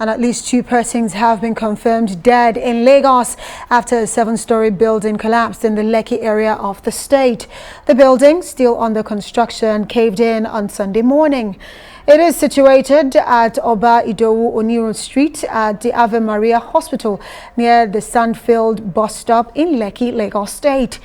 And at least 2 persons have been confirmed dead in Lagos after a 7-story building collapsed in the Lekki area of the state. The building, still under construction, caved in on Sunday morning. It is situated at Oba Idowu Oniru Street at the Ave Maria Hospital near the Sandfield bus stop in Lekki, Lagos State.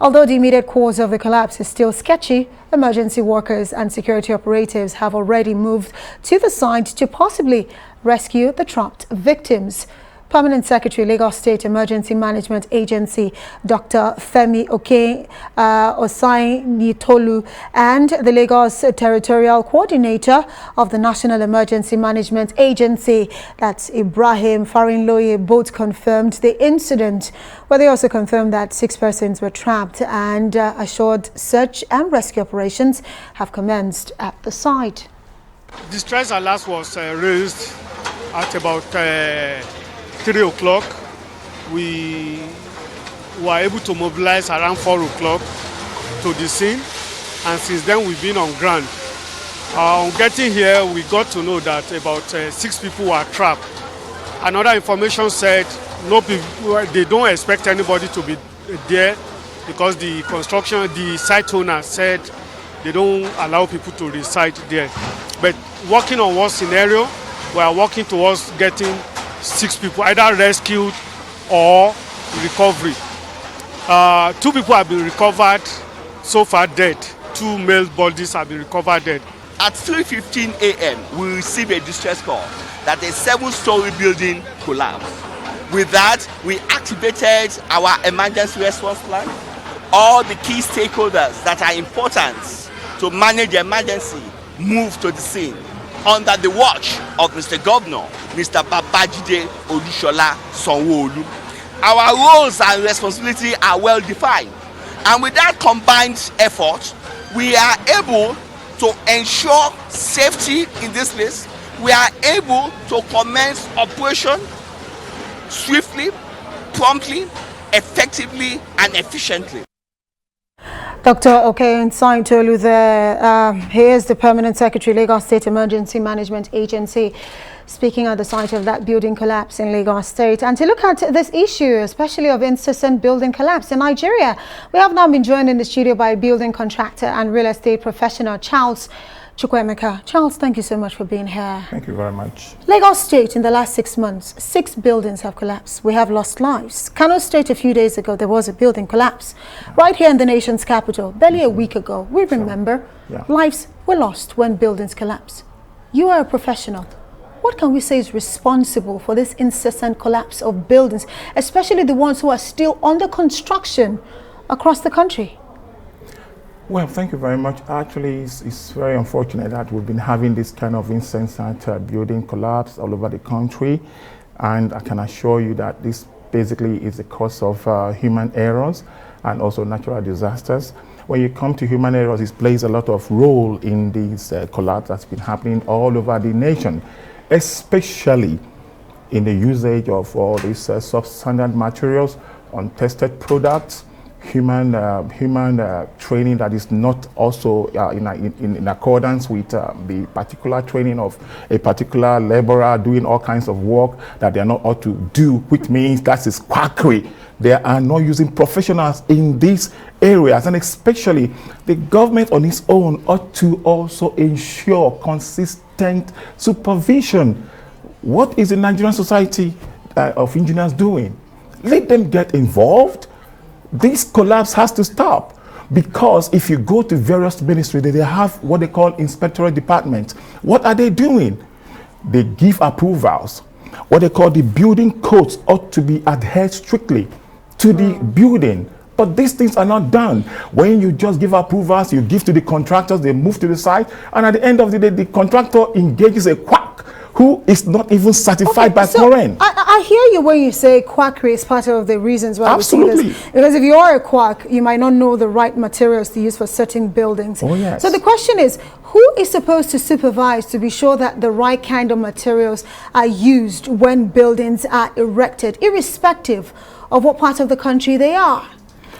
Although the immediate cause of the collapse is still sketchy, emergency workers and security operatives have already moved to the site to possibly rescue the trapped victims. Permanent Secretary, Lagos State Emergency Management Agency, Dr. Femi Osai-Nitolu, and the Lagos Territorial Coordinator of the National Emergency Management Agency, that's Ibrahim Farinloye, both confirmed the incident, where they also confirmed that 6 persons were trapped and assured search and rescue operations have commenced at the site. Distress alert was raised at about 3 o'clock. We were able to mobilize around 4 o'clock to the scene, and since then we've been on ground. On getting here, we got to know that about 6 people were trapped. Another information said no people, they don't expect anybody to be there because the site owner said they don't allow people to reside there. But working on one scenario, we are working towards getting 6 people either rescued or recovery. 2 people have been recovered so far dead. 2 male bodies have been recovered dead. At 3:15 a.m., we received a distress call that a 7-story building collapsed. With that, we activated our emergency response plan. All the key stakeholders that are important to manage the emergency moved to the scene under the watch of Mr. Governor, Mr. Babajide Olusola Sanwo-Olu. Our roles and responsibilities are well defined, and with that combined effort, we are able to ensure safety in this place. We are able to commence operation swiftly, promptly, effectively, and efficiently. Dr. Osai-Nitolu there. He is the Permanent Secretary, Lagos State Emergency Management Agency, speaking at the site of that building collapse in Lagos State. And to look at this issue, especially of incessant building collapse in Nigeria, we have now been joined in the studio by building contractor and real estate professional Charles Chukwuemeka. Charles, thank you so much for being here. Thank you very much. Lagos State, in the last 6 months, 6 buildings have collapsed. We have lost lives. Kano State, a few days ago, there was a building collapse. Right here in the nation's capital, barely a week ago, we remember lives were lost when buildings collapse. You are a professional. What can we say is responsible for this incessant collapse of buildings, especially the ones who are still under construction across the country? Well, thank you very much. Actually, it's very unfortunate that we've been having this kind of incessant building collapse all over the country. And I can assure you that this basically is the cause of human errors and also natural disasters. When you come to human errors, it plays a lot of role in this collapse that's been happening all over the nation, especially in the usage of all these substandard materials, untested products, human training that is not also in accordance with the particular training of a particular laborer doing all kinds of work that they are not ought to do, which means that is quackery. They are not using professionals in these areas, and especially the government on its own ought to also ensure consistent supervision. What is the Nigerian Society of Engineers doing? Let them get involved. This collapse has to stop, because if you go to various ministries, they have what they call inspectorate departments. What are they doing? They give approvals. What they call the building codes ought to be adhered strictly to the building. But these things are not done. When you just give approvals, you give to the contractors, they move to the site, and at the end of the day, the contractor engages a quack who is not even certified by foreign. I hear you when you say quackery is part of the reasons why Absolutely. we see this. Because if you are a quack, you might not know the right materials to use for certain buildings. Oh, yes. So the question is, who is supposed to supervise to be sure that the right kind of materials are used when buildings are erected, irrespective of what part of the country they are?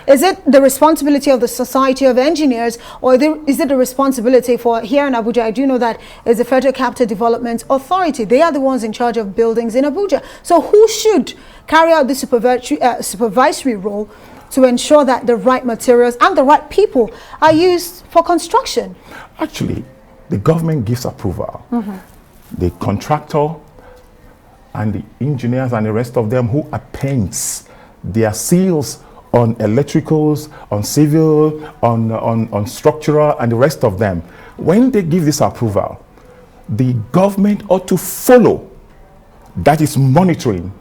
Is it the responsibility of the Society of Engineers, or is it the responsibility for here in Abuja? I do know that is the Federal Capital Development Authority. They are the ones in charge of buildings in Abuja. So who should carry out the supervisory role to ensure that the right materials and the right people are used for construction? Actually, the government gives approval. The contractor and the engineers and the rest of them who appends their seals on electricals, on civil, on structural, and the rest of them, when they give this approval, the government ought to follow. That is monitoring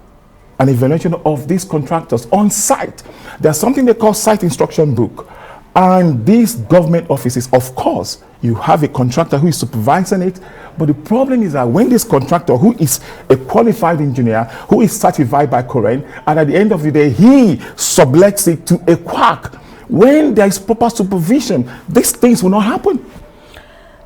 and evaluation of these contractors on site. There's something they call site instruction book. And these government offices, of course, you have a contractor who is supervising it. But the problem is that when this contractor, who is a qualified engineer, who is certified by Koren, and at the end of the day, he sublets it to a quack, when there is proper supervision, these things will not happen.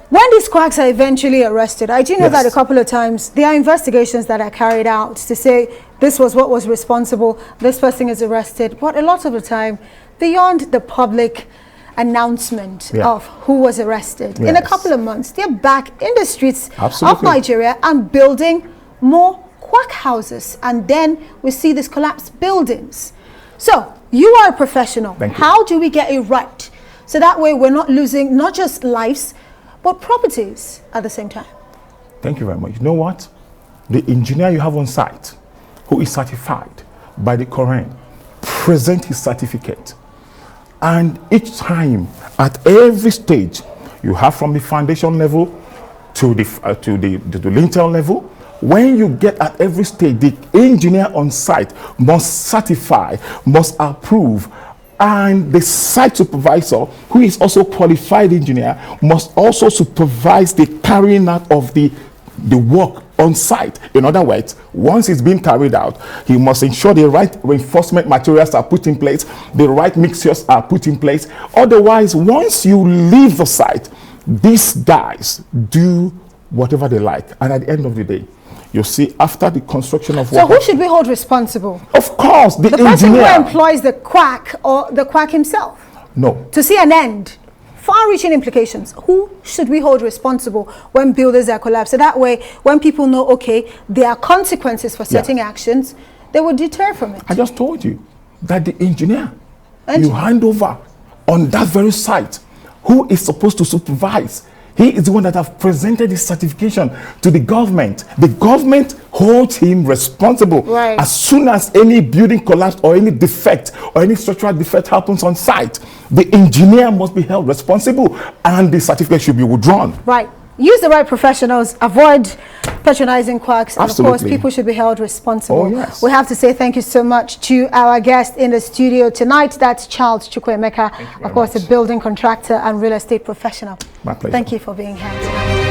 When these quacks are eventually arrested, I do know that a couple of times there are investigations that are carried out to say this was what was responsible, this person is arrested. But a lot of the time, beyond the public announcement of who was arrested, in a couple of months, they're back in the streets of Nigeria and building more quack houses. And then we see these collapsed buildings. So you are a professional. How do we get it right? So that way we're not losing not just lives, but properties at the same time. Thank you very much. You know what? The engineer you have on site, who is certified by the Koren, present his certificate. And each time, at every stage, you have from the foundation level to the lintel level. When you get at every stage, the engineer on site must certify, must approve, and the site supervisor, who is also qualified engineer, must also supervise the carrying out of the work on site. In other words, once it's been carried out, he must ensure the right reinforcement materials are put in place, the right mixtures are put in place. Otherwise, once you leave the site, these guys do whatever they like. And at the end of the day, you see, after the construction of so who should we hold responsible? Of course, the engineer. person who employs the quack, or the quack himself? No. To see an end, far-reaching implications. Who should we hold responsible when buildings are collapsed? So that way, when people know, okay, there are consequences for certain actions, they will deter from it. I just told you that the engineer you hand over on that very site, who is supposed to supervise, he is the one that have presented his certification to the government. The government holds him responsible. As soon as any building collapse or any defect or any structural defect happens on site, the engineer must be held responsible and the certificate should be withdrawn. Use the right professionals, avoid patronizing quacks, and of course people should be held responsible. We have to say thank you so much to our guest in the studio tonight. That's Charles Chukwuemeka, of course, a building contractor and real estate professional. My pleasure. Thank you for being here tonight.